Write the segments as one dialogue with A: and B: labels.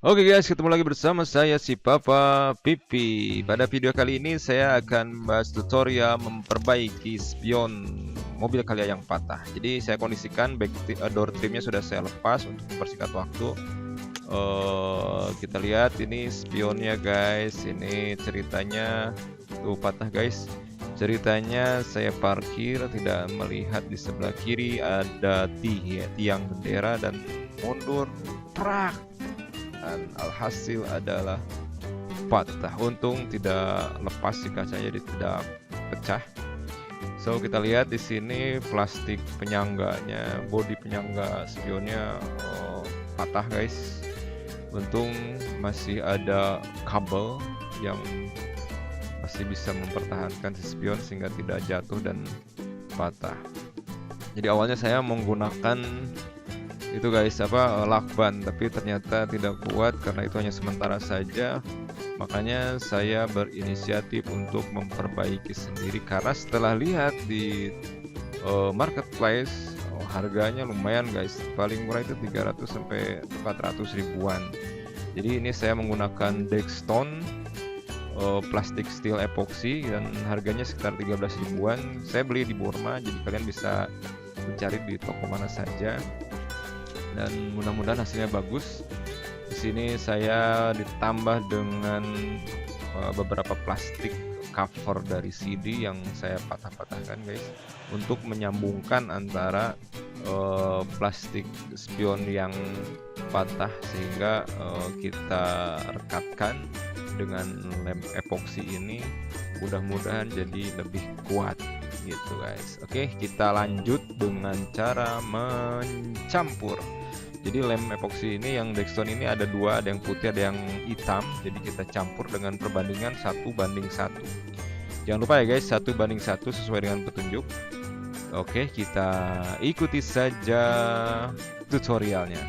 A: Oke guys, ketemu lagi bersama saya si Papa Pipi. Pada video kali ini saya akan membahas tutorial memperbaiki spion mobil kalian yang patah. Jadi saya kondisikan door trimnya sudah saya lepas untuk mempersingkat waktu. Kita lihat ini spionnya guys. Ini ceritanya tuh patah guys. Ceritanya saya parkir tidak melihat di sebelah kiri ada tiang bendera dan mundur prak, dan alhasil adalah patah. Untung tidak lepas sih kacanya, jadi tidak pecah. So kita lihat di sini plastik penyangganya, bodi penyangga spionnya patah guys. Untung masih ada kabel yang masih bisa mempertahankan si spion sehingga tidak jatuh dan patah. Jadi awalnya saya menggunakan itu guys lakban, tapi ternyata tidak kuat karena itu hanya sementara saja. Makanya saya berinisiatif untuk memperbaiki sendiri karena setelah lihat di marketplace harganya lumayan guys, paling murah itu 300 sampai 400 ribuan. Jadi ini saya menggunakan Dextone plastik steel epoxy dan harganya sekitar 13 ribuan. Saya beli di Burma, jadi kalian bisa mencari di toko mana saja. Dan mudah-mudahan hasilnya bagus. Di sini saya ditambah dengan beberapa plastik cover dari CD yang saya patah-patahkan guys, untuk menyambungkan antara plastik spion yang patah sehingga kita rekatkan dengan lem epoxy ini, mudah-mudahan jadi lebih kuat gitu guys. Oke, kita lanjut dengan cara mencampur. Jadi lem epoxy ini yang Dextone ini ada dua, ada yang putih ada yang hitam. Jadi kita campur dengan perbandingan 1:1. Jangan lupa ya guys, 1:1 sesuai dengan petunjuk. Oke, kita ikuti saja tutorialnya.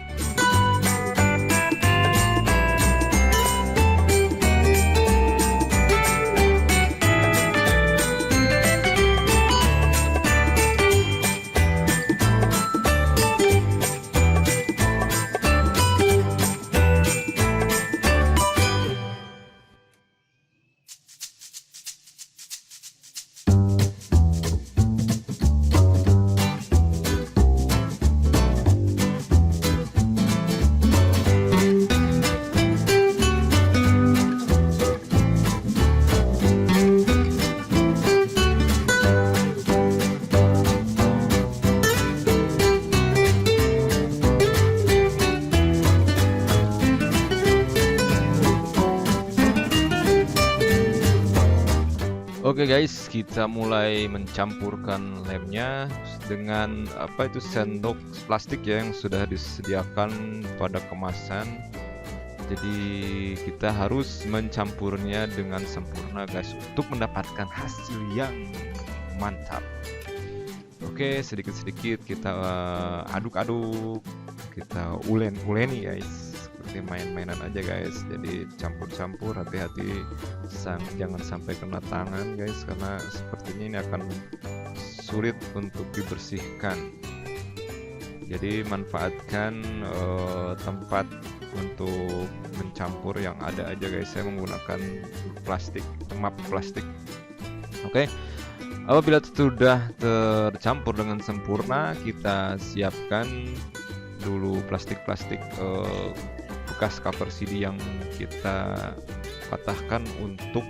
A: Oke guys, kita mulai mencampurkan lemnya dengan sendok plastik ya yang sudah disediakan pada kemasan. Jadi kita harus mencampurnya dengan sempurna guys untuk mendapatkan hasil yang mantap. Oke, sedikit-sedikit kita aduk-aduk, kita uleni guys, seperti main-mainan aja guys. Jadi campur-campur, hati-hati jangan sampai kena tangan guys, karena sepertinya ini akan sulit untuk dibersihkan. Jadi manfaatkan tempat untuk mencampur yang ada aja guys. Saya menggunakan plastik, map plastik. Oke, apabila sudah tercampur dengan sempurna, kita siapkan dulu plastik-plastik bekas cover CD yang kita patahkan untuk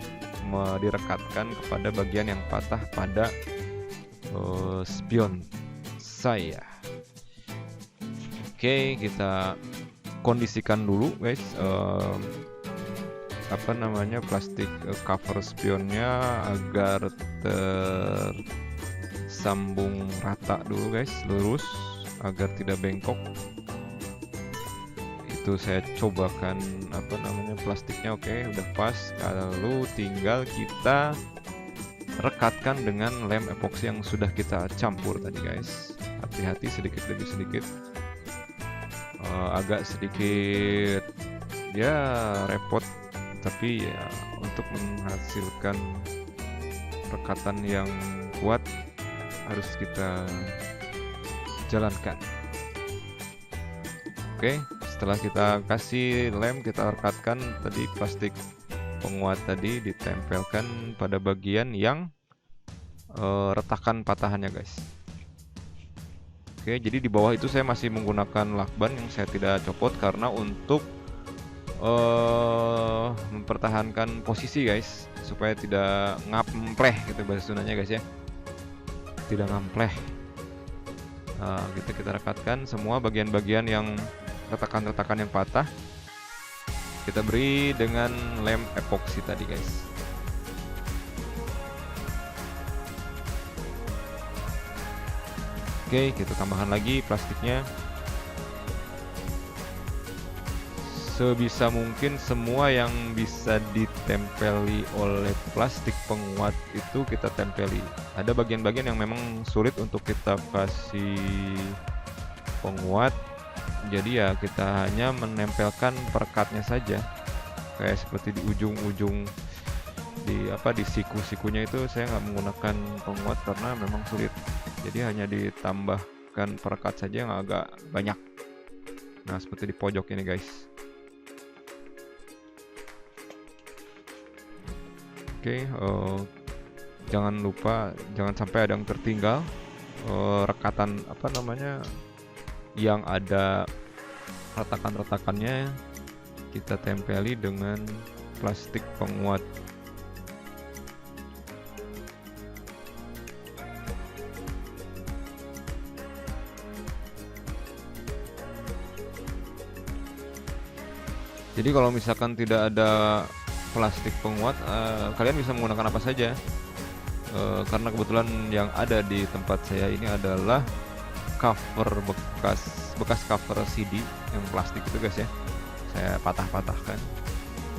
A: direkatkan kepada bagian yang patah pada spion saya. Oke, kita kondisikan dulu guys plastik cover spionnya agar tersambung rata dulu guys, lurus agar tidak bengkok. Itu saya cobakan plastiknya. Oke, udah pas. Lalu tinggal kita rekatkan dengan lem epoxy yang sudah kita campur tadi guys. Hati-hati, sedikit demi sedikit. Agak sedikit ya repot, tapi ya untuk menghasilkan rekatan yang kuat harus kita jalankan. Oke, setelah kita kasih lem, kita rekatkan tadi plastik penguat tadi, ditempelkan pada bagian yang retakan patahannya guys. Oke, jadi di bawah itu saya masih menggunakan lakban yang saya tidak copot karena untuk mempertahankan posisi guys, supaya tidak ngampleh gitu bahasa Sundanya guys ya, tidak ngampleh. Nah, gitu kita rekatkan semua bagian-bagian yang retakan-retakan yang patah, kita beri dengan lem epoksi tadi guys. Oke, kita tambahkan lagi plastiknya. Sebisa mungkin semua yang bisa ditempeli oleh plastik penguat itu kita tempeli. Ada bagian-bagian yang memang sulit untuk kita kasih penguat, jadi ya kita hanya menempelkan perekatnya saja, kayak seperti di ujung-ujung di siku-sikunya itu saya nggak menggunakan penguat karena memang sulit, jadi hanya ditambahkan perekat saja yang agak banyak. Nah, seperti di pojok ini guys. Oke, jangan lupa, jangan sampai ada yang tertinggal. Rekatan yang ada retakan-retakannya kita tempeli dengan plastik penguat. Jadi kalau misalkan tidak ada plastik penguat, kalian bisa menggunakan apa saja, karena kebetulan yang ada di tempat saya ini adalah cover bekas cover CD yang plastik itu guys ya, saya patah-patahkan.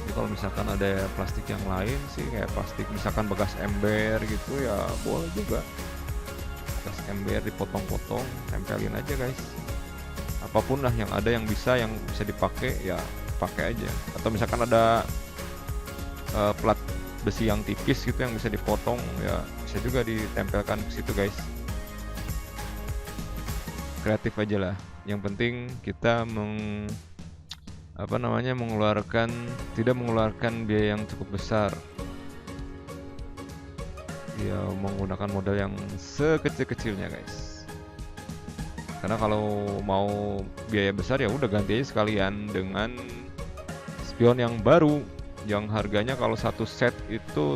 A: Jadi kalau misalkan ada plastik yang lain sih, kayak plastik misalkan bekas ember gitu ya boleh juga, bekas ember dipotong-potong, tempelin aja guys. Apapun lah yang ada yang bisa dipakai ya pakai aja. Atau misalkan ada plat besi yang tipis gitu yang bisa dipotong, ya bisa juga ditempelkan ke situ guys. Kreatif aja lah, yang penting kita tidak mengeluarkan biaya yang cukup besar, ya menggunakan modal yang sekecil-kecilnya guys. Karena kalau mau biaya besar ya udah ganti aja sekalian dengan spion yang baru, yang harganya kalau satu set itu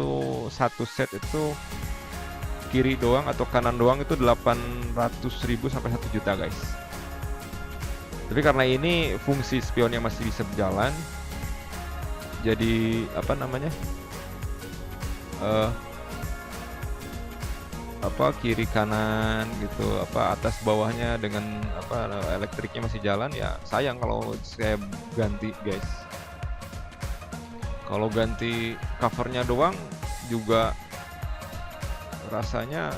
A: kiri doang atau kanan doang itu 800.000 sampai 1 juta guys. Tapi karena ini fungsi spionnya masih bisa berjalan, jadi kiri kanan gitu, atas bawahnya dengan elektriknya masih jalan, ya sayang kalau saya ganti guys. Kalau ganti covernya doang juga rasanya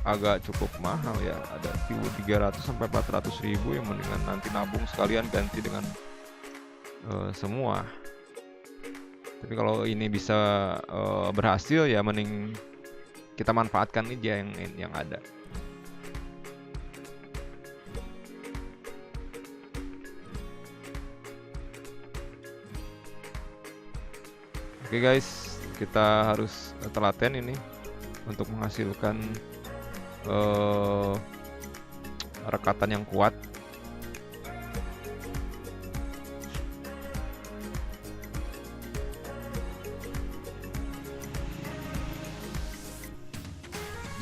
A: agak cukup mahal ya, ada 300 sampai 400.000, yang mendingan nanti nabung sekalian ganti dengan semua. Tapi kalau ini bisa berhasil ya mending kita manfaatkan aja yang ada. Oke guys, kita harus telaten ini untuk menghasilkan rekatan yang kuat.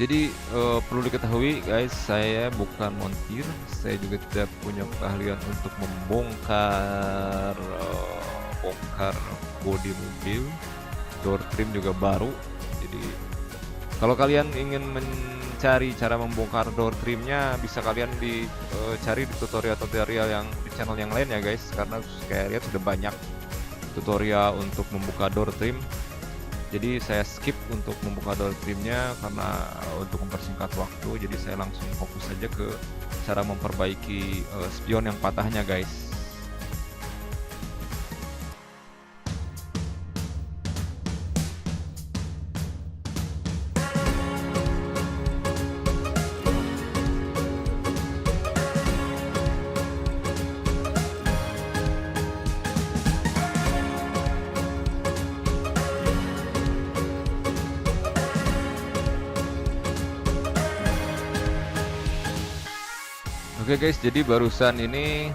A: Jadi perlu diketahui guys, saya bukan montir, saya juga tidak punya keahlian untuk membongkar bodi mobil. Door trim juga baru. Jadi kalau kalian ingin mencari cara membongkar door trimnya, bisa kalian cari di tutorial-tutorial yang di channel yang lain ya guys, karena kayak lihat sudah banyak tutorial untuk membuka door trim. Jadi saya skip untuk membuka door trimnya karena untuk mempersingkat waktu, jadi saya langsung fokus saja ke cara memperbaiki spion yang patahnya guys. Oke guys, jadi barusan ini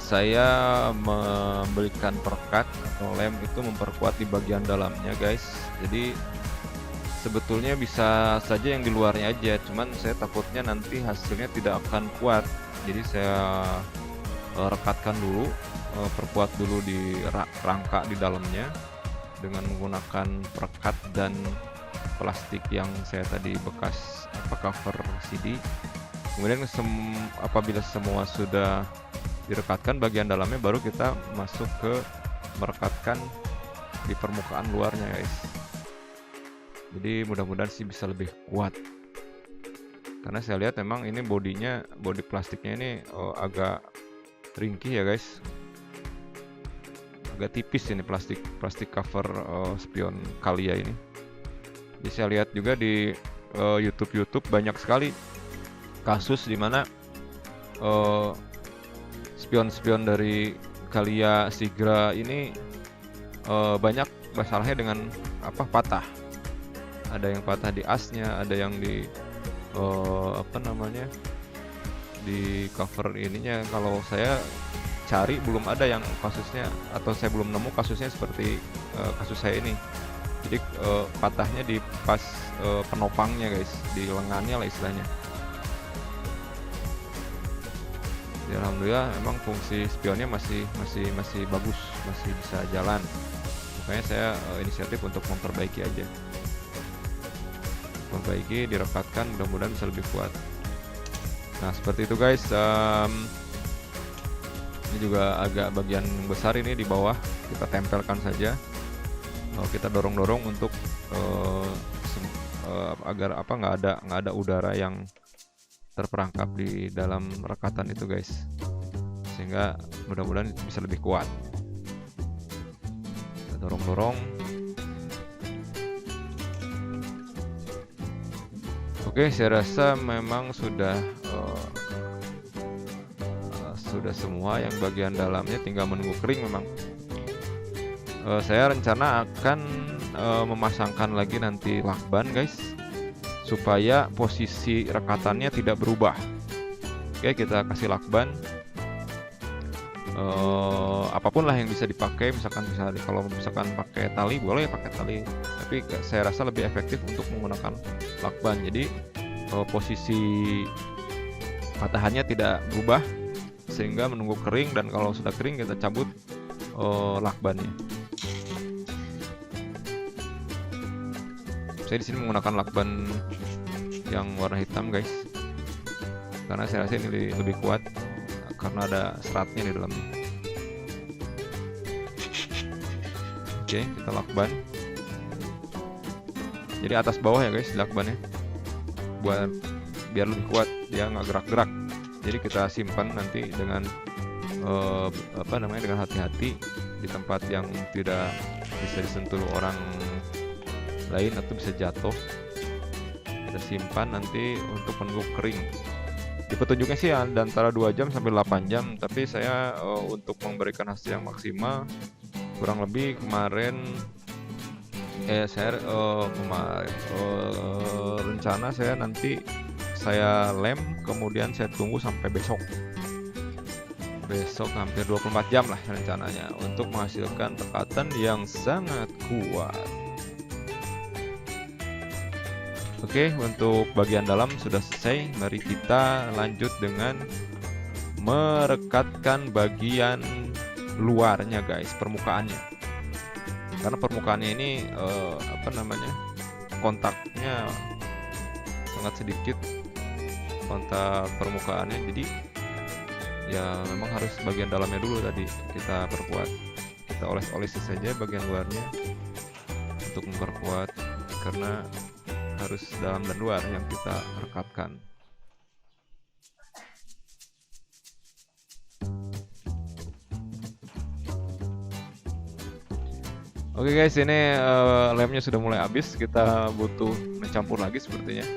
A: saya membelikan perekat atau lem itu memperkuat di bagian dalamnya guys. Jadi sebetulnya bisa saja yang di luarnya aja, cuman saya takutnya nanti hasilnya tidak akan kuat. Jadi saya rekatkan dulu, perkuat dulu di rangka di dalamnya dengan menggunakan perekat dan plastik yang saya tadi bekas cover CD. Kemudian apabila semua sudah direkatkan bagian dalamnya, baru kita masuk ke merekatkan di permukaan luarnya guys. Jadi mudah-mudahan sih bisa lebih kuat, karena saya lihat memang ini bodi plastiknya ini agak ringkih ya guys, agak tipis ini plastik cover spion Kaliya ini. Jadi saya lihat juga di YouTube banyak sekali kasus dimana spion-spion dari Kaliya Sigra ini banyak masalahnya dengan patah. Ada yang patah di asnya, ada yang di di cover ininya. Kalau saya cari belum ada yang kasusnya, atau saya belum nemu kasusnya seperti kasus saya ini. Jadi patahnya di pas penopangnya guys, di lengannya lah istilahnya. Ya, alhamdulillah memang fungsi spionnya masih bagus, masih bisa jalan. Makanya saya inisiatif untuk memperbaiki aja. Perbaiki, direkatkan, mudah-mudahan bisa lebih kuat. Nah seperti itu guys. Ini juga agak bagian besar ini di bawah, kita tempelkan saja. Kita dorong-dorong untuk agar nggak ada udara yang terperangkap di dalam rekatan itu guys, sehingga mudah-mudahan bisa lebih kuat. Kita dorong-dorong. Oke, saya rasa memang sudah semua yang bagian dalamnya, tinggal menunggu kering memang. Saya rencana akan memasangkan lagi nanti lakban guys, supaya posisi rekatannya tidak berubah. Oke, kita kasih lakban. Apapun lah yang bisa dipakai, kalau misalkan pakai tali boleh pakai tali, tapi saya rasa lebih efektif untuk menggunakan lakban. Jadi posisi patahannya tidak berubah, sehingga menunggu kering, dan kalau sudah kering kita cabut lakbannya. Saya di sini menggunakan lakban yang warna hitam guys, karena saya rasa ini lebih kuat karena ada seratnya di dalamnya. Oke, kita lakban. Jadi atas bawah ya guys lakbannya, biar lebih kuat, dia nggak gerak-gerak. Jadi kita simpan nanti dengan dengan hati-hati di tempat yang tidak bisa disentuh orang lain atau bisa jatuh. Kita simpan nanti untuk menunggu kering. Di petunjuknya sih antara 2 jam sampai 8 jam, tapi saya untuk memberikan hasil yang maksimal, kurang lebih kemarin rencana saya nanti saya lem, kemudian saya tunggu sampai besok hampir 24 jam lah rencananya, untuk menghasilkan rekatan yang sangat kuat. Oke, untuk bagian dalam sudah selesai. Mari kita lanjut dengan merekatkan bagian luarnya guys, permukaannya. Karena permukaannya ini kontaknya sangat sedikit, kontak permukaannya. Jadi ya memang harus bagian dalamnya dulu tadi kita perkuat. Kita oles-oles saja bagian luarnya untuk memperkuat, karena harus dalam dan luar yang kita rekatkan. Oke guys, ini lemnya sudah mulai habis. Kita butuh mencampur lagi sepertinya.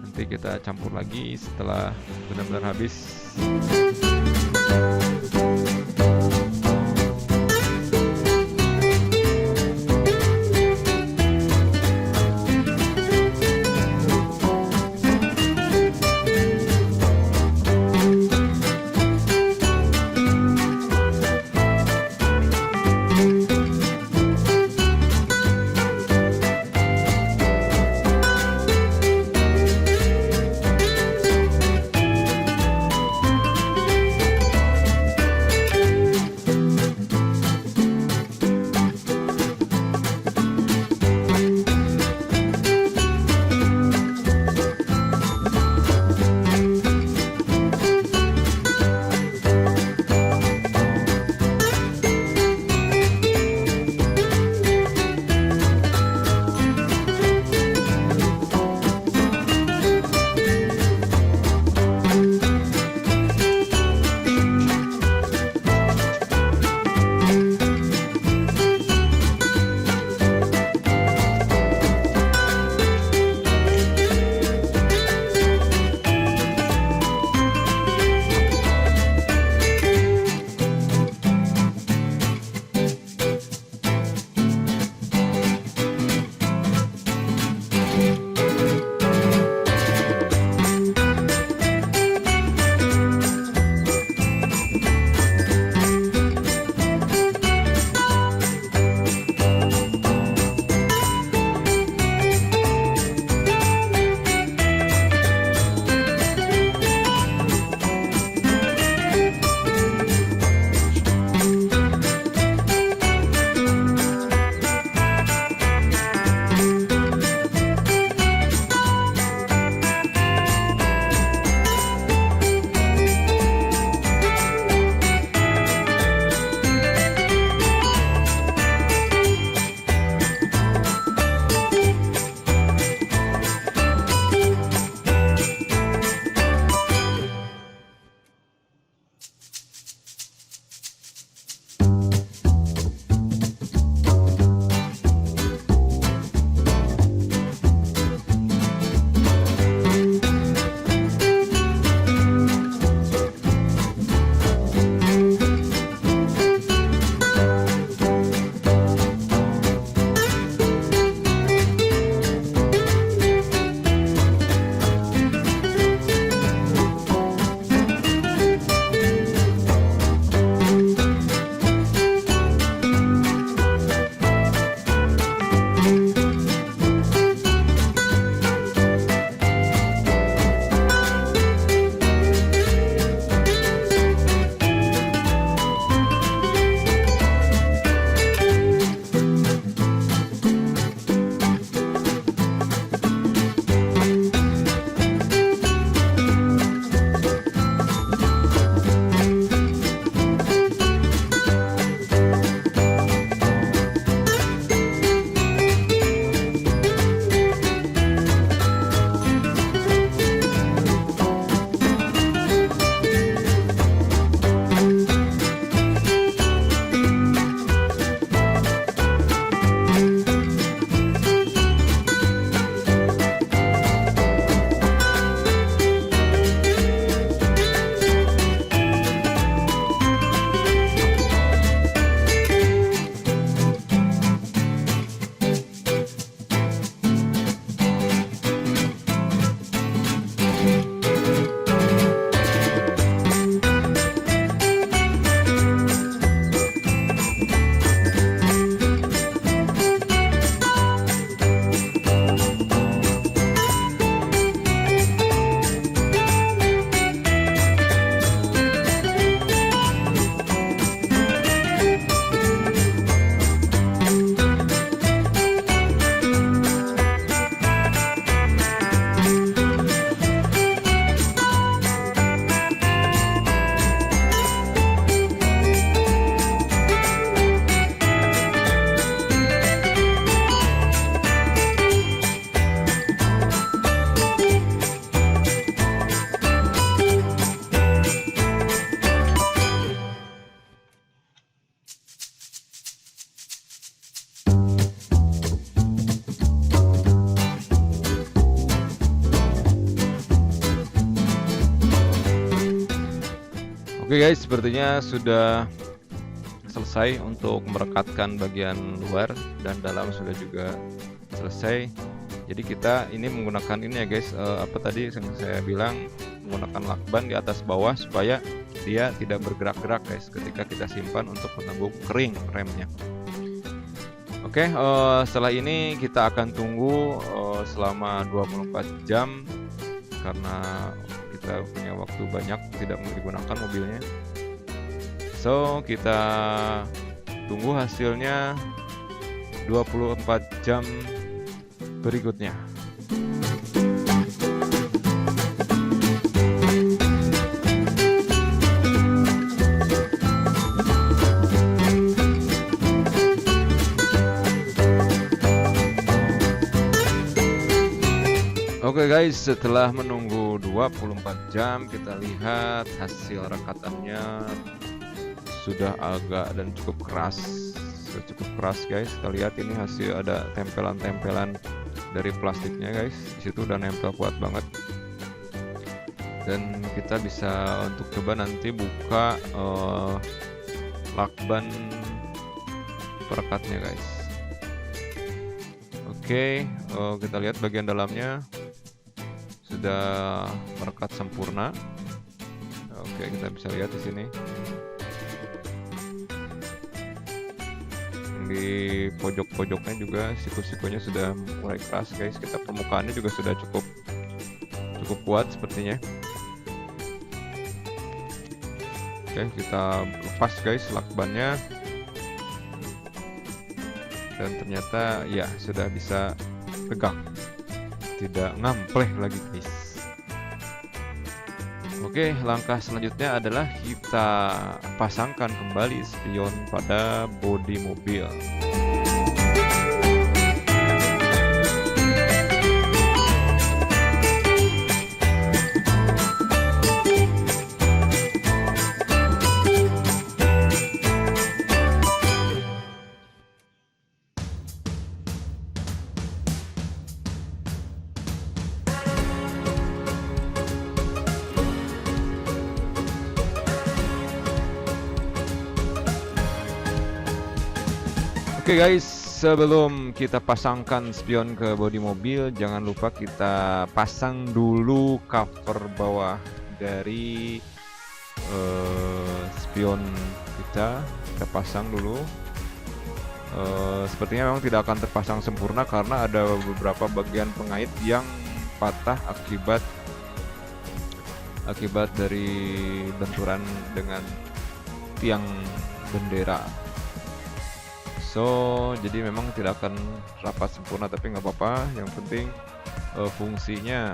A: Nanti kita campur lagi setelah benar-benar habis. Oke guys, sepertinya sudah selesai untuk merekatkan bagian luar dan dalam sudah juga selesai. Jadi kita ini menggunakan ini ya guys, apa tadi yang saya bilang, menggunakan lakban di atas bawah supaya dia tidak bergerak-gerak guys ketika kita simpan untuk menunggu kering remnya. Oke, setelah ini kita akan tunggu selama 24 jam karena kita punya waktu banyak tidak digunakan mobilnya. So, kita tunggu hasilnya 24 jam berikutnya. Oke guys, setelah menunggu 24 jam, kita lihat hasil rekatannya sudah agak dan cukup keras guys. Kita lihat ini hasil ada tempelan-tempelan dari plastiknya guys. Di situ udah nempel kuat banget. Dan kita bisa untuk coba nanti buka lakban perekatnya guys. Oke, kita lihat bagian dalamnya sudah merekat sempurna. Oke, kita bisa lihat di sini. Di pojok-pojoknya juga siku-sikunya sudah mulai keras guys. Kita permukaannya juga sudah cukup kuat sepertinya. Oke, kita lepas guys lakbannya. Dan ternyata ya sudah bisa tegak, tidak ngampleh lagi guys. Oke, langkah selanjutnya adalah kita pasangkan kembali spion pada bodi mobil. Oke guys, sebelum kita pasangkan spion ke bodi mobil, jangan lupa kita pasang dulu cover bawah dari spion kita pasang dulu. Sepertinya memang tidak akan terpasang sempurna karena ada beberapa bagian pengait yang patah akibat dari benturan dengan tiang bendera. So, jadi memang tidak akan rapat sempurna, tapi nggak apa-apa. Yang penting fungsinya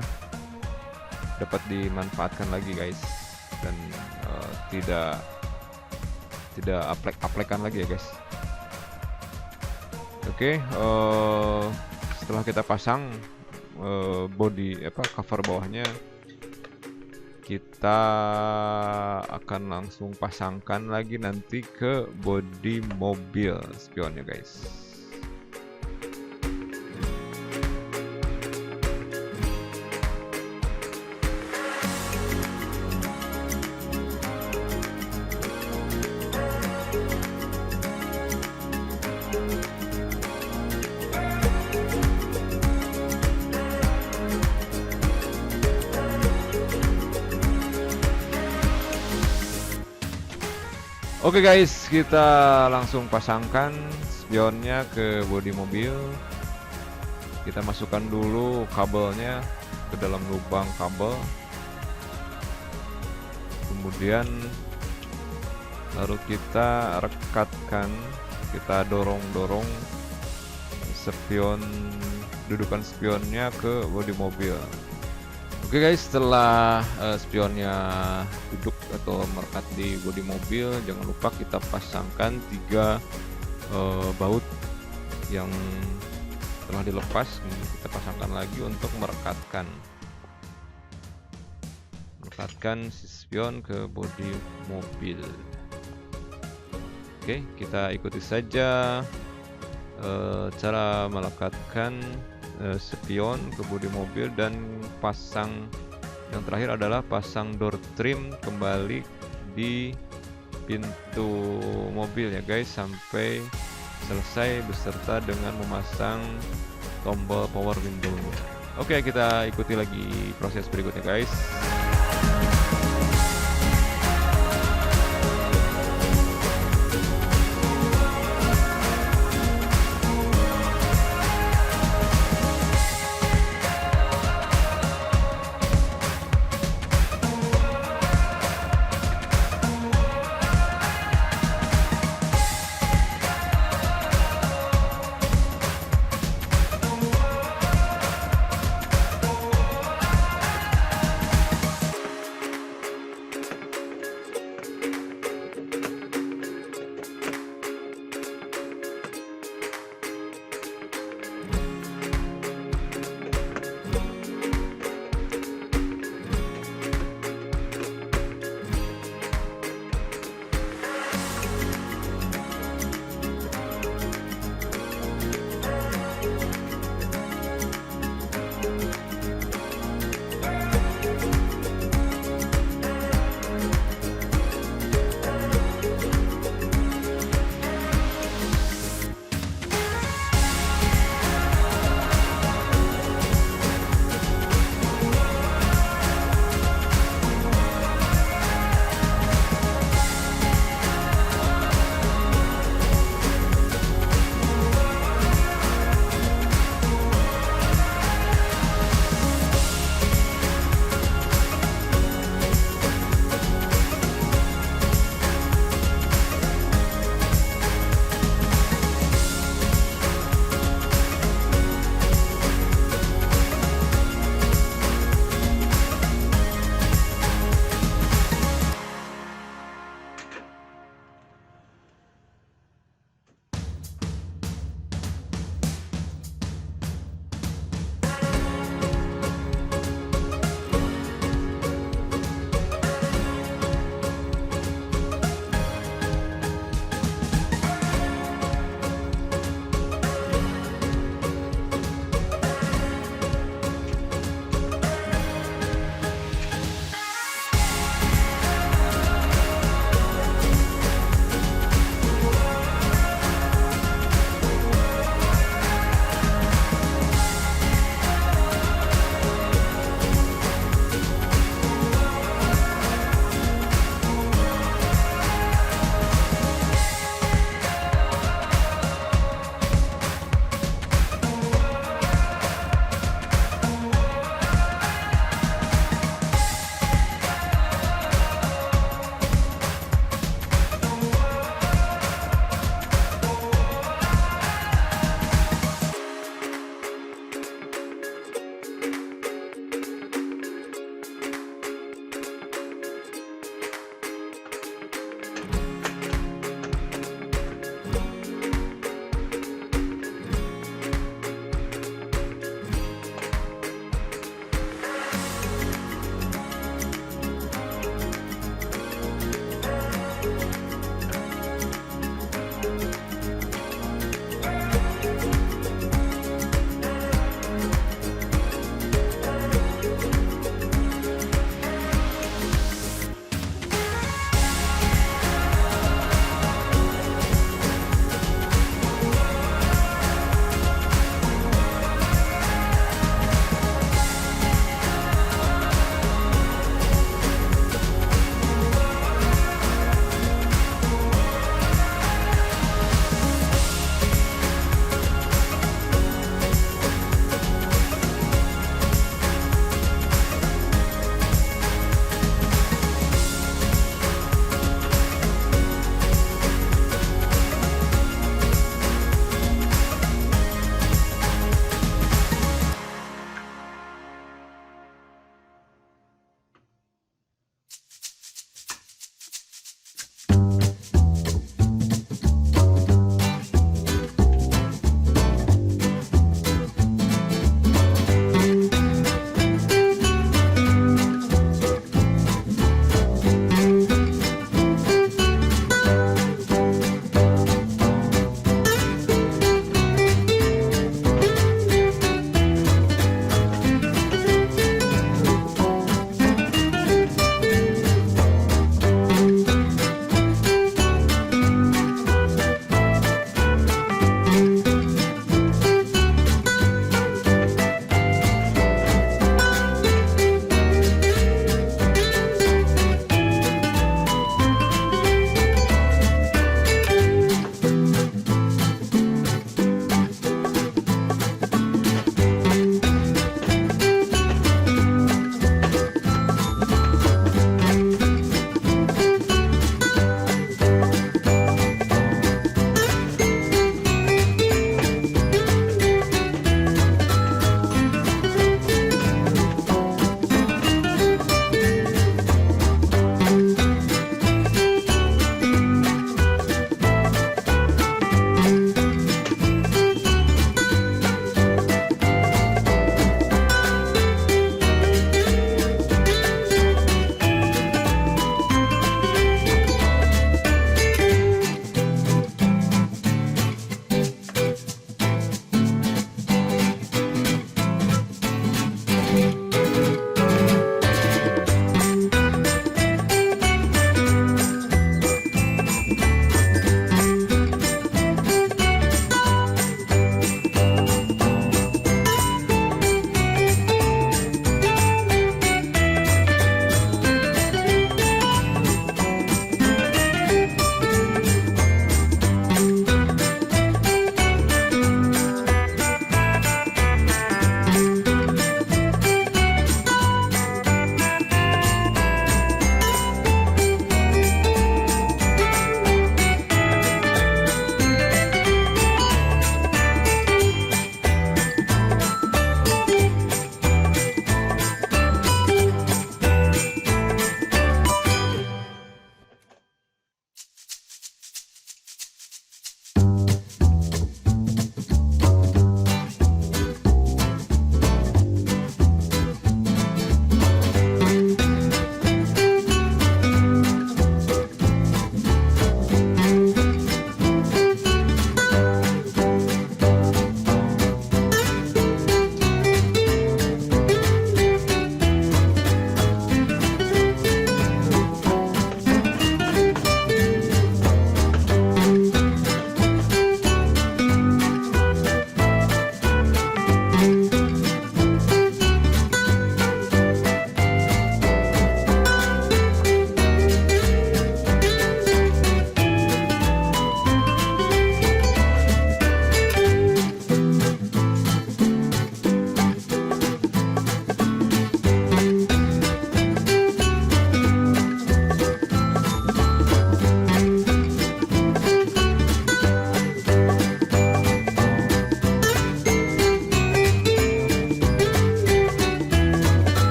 A: dapat dimanfaatkan lagi guys, dan tidak aplek-aplekan lagi ya guys. Oke, setelah kita pasang cover bawahnya, kita akan langsung pasangkan lagi nanti ke bodi mobil spionnya guys. Oke guys, kita langsung pasangkan spionnya ke bodi mobil. Kita masukkan dulu kabelnya ke dalam lubang kabel. Kemudian lalu kita rekatkan, kita dorong-dorong dudukan spionnya ke bodi mobil. Oke guys, setelah spionnya duduk atau merekat di bodi mobil, jangan lupa kita pasangkan 3 baut yang telah dilepas. Kita pasangkan lagi untuk merekatkan si spion ke bodi mobil. Oke, kita ikuti saja cara melekatkan spion ke bodi mobil, dan pasang yang terakhir adalah pasang door trim kembali di pintu mobil ya guys, sampai selesai beserta dengan memasang tombol power window-nya. Oke, kita ikuti lagi proses berikutnya guys.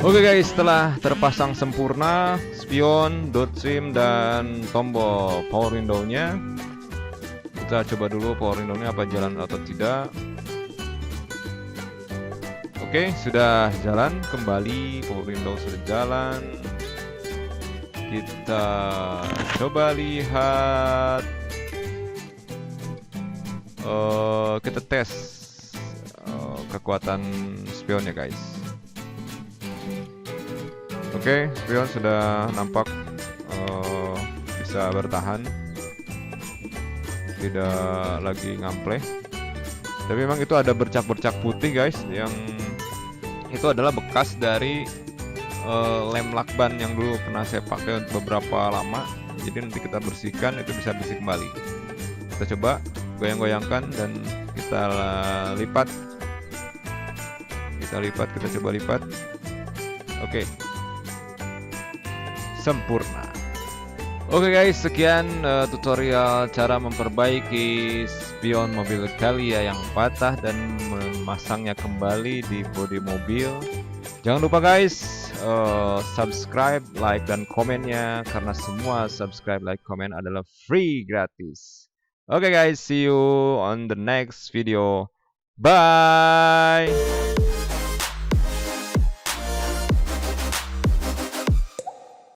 A: Oke guys, setelah terpasang sempurna spion, dot trim, dan tombol power window-nya, kita coba dulu power window-nya apa jalan atau tidak. Oke, sudah jalan kembali, power window sudah jalan. Kita coba lihat, kita tes kekuatan spionnya guys. Oke, spion sudah nampak bisa bertahan, tidak lagi ngampleh. Tapi memang itu ada bercak-bercak putih guys, yang itu adalah bekas dari lem lakban yang dulu pernah saya pakai untuk beberapa lama. Jadi nanti kita bersihkan, itu bisa bersih kembali. Kita coba goyang-goyangkan dan kita lipat. Kita coba lipat. Oke. Sempurna. Oke guys, sekian tutorial cara memperbaiki spion mobil Calya yang patah dan memasangnya kembali di bodi mobil. Jangan lupa guys, subscribe, like, dan komennya, karena semua subscribe, like, komen adalah free, gratis. Oke guys, see you on the next video. Bye.